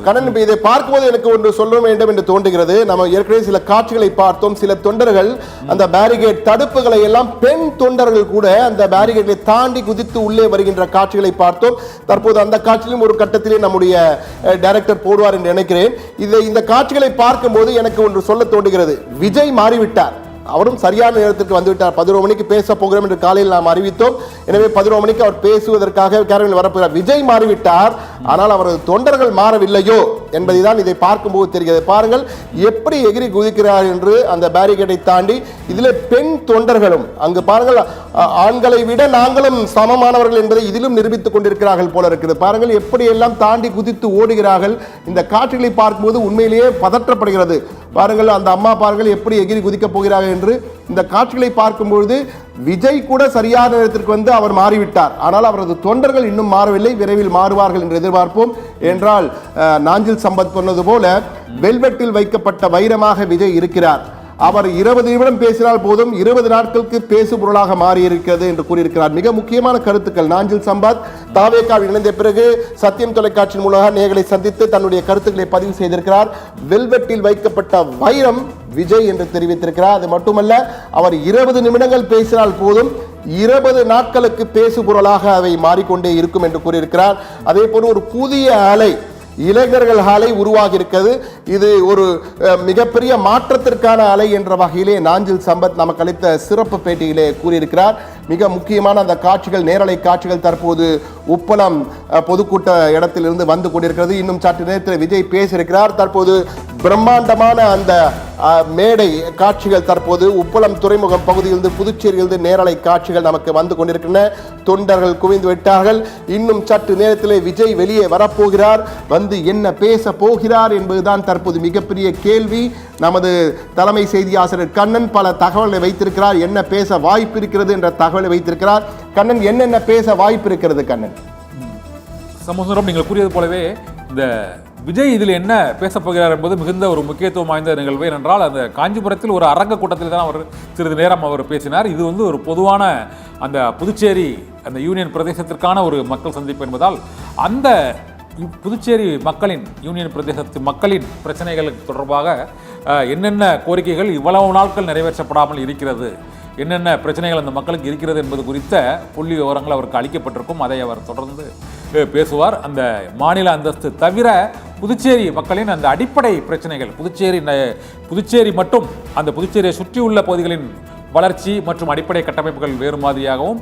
கண்ணன் இதை பார்க்கும்போது எனக்கு ஒன்று சொல்ல வேண்டும் என்று தோன்றுகிறது. நம்ம ஏற்கனவே சில காட்சிகளை பார்த்தோம். சில தொண்டர்கள் அந்த பேரிகேட் தடுப்புகளை எல்லாம் பெண் தொண்டர்கள் கூட அந்த பேரிகேட்டை தாண்டி குதித்து உள்ளே வருகின்ற காட்சிகளை பார்த்தோம். தற்போது அந்த காட்சியிலும் ஒரு கட்டத்திலே நம்முடைய டைரக்டர் போடுவார் என்று நினைக்கிறேன். இந்த காட்சிகளை பார்க்கும்போது எனக்கு ஒன்று சொல்ல தோன்றுகிறது. விஜய் மாறிவிட்டார். அவரும் சரியான நேரத்திற்கு வந்துவிட்டார். 11 மணிக்கு பேச போகிறோம் என்று காலையில் நாம் அறிவித்தோம். எனவே 11 மணிக்கு அவர் பேசுவதற்காக கேரளில் வரப்போகிறார். விஜய் மாறிவிட்டார், ஆனால் அவரது தொண்டர்கள் மாறவில்லையோ என்பதை தான் இதை பார்க்கும்போது தெரிகிறது. பாருங்கள் எப்படி எகிரி குதிக்கிறார் என்று அந்த பேரிகேட்டை தாண்டி. இதில் பெண் தொண்டர்களும் அங்கு பாருங்கள், ஆண்களை விட நாங்களும் சமமானவர்கள் என்பதை இதிலும் நிரூபித்துக் கொண்டிருக்கிறார்கள் போல இருக்கிறது. பாருங்கள் எப்படி எல்லாம் தாண்டி குதித்து ஓடுகிறார்கள். இந்த காட்சிகளை பார்க்கும்போது உண்மையிலேயே பதற்றப்படுகிறது. பாருங்கள் அந்த அம்மா பாருங்கள் எப்படி எகிரி குதிக்க போகிறார்கள் என்று. இந்த காட்சிகளை பார்க்கும்பொழுது விஜய் கூட சரியான நேரத்திற்கு வந்து அவர் மாறிவிட்டார், ஆனால் அவரது தொண்டர்கள் இன்னும் மாறவில்லை. விரைவில் மாறுவார்கள் என்று எதிர்பார்ப்போம். என்றால் நாஞ்சில் சம்பத் சொன்னது போல வெல்வெட்டில் வைக்கப்பட்ட வைரமாக விஜய் இருக்கிறார். அவர் 20 நிமிடம் பேசினால் போதும் 20 நாட்களுக்கு பேசு பொருளாக மாறி இருக்கிறது என்று கூறியிருக்கிறார். மிக முக்கியமான கருத்துக்கள். நாஞ்சில் சம்பத் தாவேக்காவில் இணைந்த பிறகு சத்தியம் தொலைக்காட்சி மூலமாக நேர்களை சந்தித்து தன்னுடைய கருத்துக்களை பதிவு செய்திருக்கிறார். வெல்வெட்டில் வைக்கப்பட்ட வைரம் விஜய் என்று தெரிவித்திருக்கிறார். அது மட்டுமல்ல, அவர் 20 நிமிடங்கள் பேசினால் போதும் 20 நாட்களுக்கு பேசு பொருளாக அவை மாறிக்கொண்டே இருக்கும் என்று கூறியிருக்கிறார். அதே போல ஒரு புதிய அலை, இளைஞர்கள் அலை உருவாகி இருக்கிறது. இது ஒரு மிகப்பெரிய மாற்றத்திற்கான அலை என்ற வகையிலே நாஞ்சில் சம்பத் நமக்கு அளித்த சிறப்பு பேட்டியிலே கூறியிருக்கிறார். மிக முக்கியமான அந்த காட்சிகள், நேரலை காட்சிகள் தற்போது உப்பளம் பொதுக்கூட்ட இடத்திலிருந்து வந்து கொண்டிருக்கிறது. இன்னும் சற்று நேரத்தில் விஜய் பேசியிருக்கிறார். தற்போது பிரம்மாண்டமான அந்த மேடை காட்சிகள் தற்போது உப்பளம் துறைமுகம் பகுதியிலிருந்து புதுச்சேரியிலிருந்து நேரலை காட்சிகள் நமக்கு வந்து கொண்டிருக்கின்றன. தொண்டர்கள் குவிந்து விட்டார்கள். இன்னும் சற்று நேரத்தில் விஜய் வெளியே வரப்போகிறார். வந்து என்ன பேச போகிறார் என்பதுதான் தற்போது மிகப்பெரிய கேள்வி. நமது தலைமை செய்தி ஆசிரியர் கண்ணன் பல தகவல்களை வைத்திருக்கிறார். என்ன பேச வாய்ப்பு இருக்கிறது என்ற தகவலை வைத்திருக்கிறார். கண்ணன், என்னென்ன பேச வாய்ப்பு இருக்கிறது? கண்ணன், சமூகம் நீங்கள் கூறியது போலவே இந்த விஜய் இதில் என்ன பேசப் போகிறார் என்பது மிகுந்த ஒரு முக்கியத்துவம் வாய்ந்த நிகழ்வு. ஏனென்றால் அந்த காஞ்சிபுரத்தில் ஒரு அரங்க கூட்டத்தில் தான் அவர் சிறிது நேரம் அவர் பேசினார். இது வந்து ஒரு பொதுவான அந்த புதுச்சேரி அந்த யூனியன் பிரதேசத்திற்கான ஒரு மக்கள் சந்திப்பு என்பதால் அந்த புதுச்சேரி மக்களின் யூனியன் பிரதேசத்து மக்களின் பிரச்சனைகளுக்கு தொடர்பாக என்னென்ன கோரிக்கைகள் இவ்வளவு நாட்கள் நிறைவேற்றப்படாமல் இருக்கிறது, என்னென்ன பிரச்சனைகள் அந்த மக்களுக்கு இருக்கிறது என்பது குறித்த புள்ளி விவரங்கள் அவருக்கு அளிக்கப்பட்டிருக்கும். அதை அவர் தொடர்ந்து பேசுவார். அந்த மாநில அந்தஸ்து தவிர புதுச்சேரி மக்களின் அந்த அடிப்படை பிரச்சனைகள், புதுச்சேரி மட்டும் அந்த புதுச்சேரியை சுற்றியுள்ள பகுதிகளின் வளர்ச்சி மற்றும் அடிப்படை கட்டமைப்புகள் வேறு மாதிரியாகவும்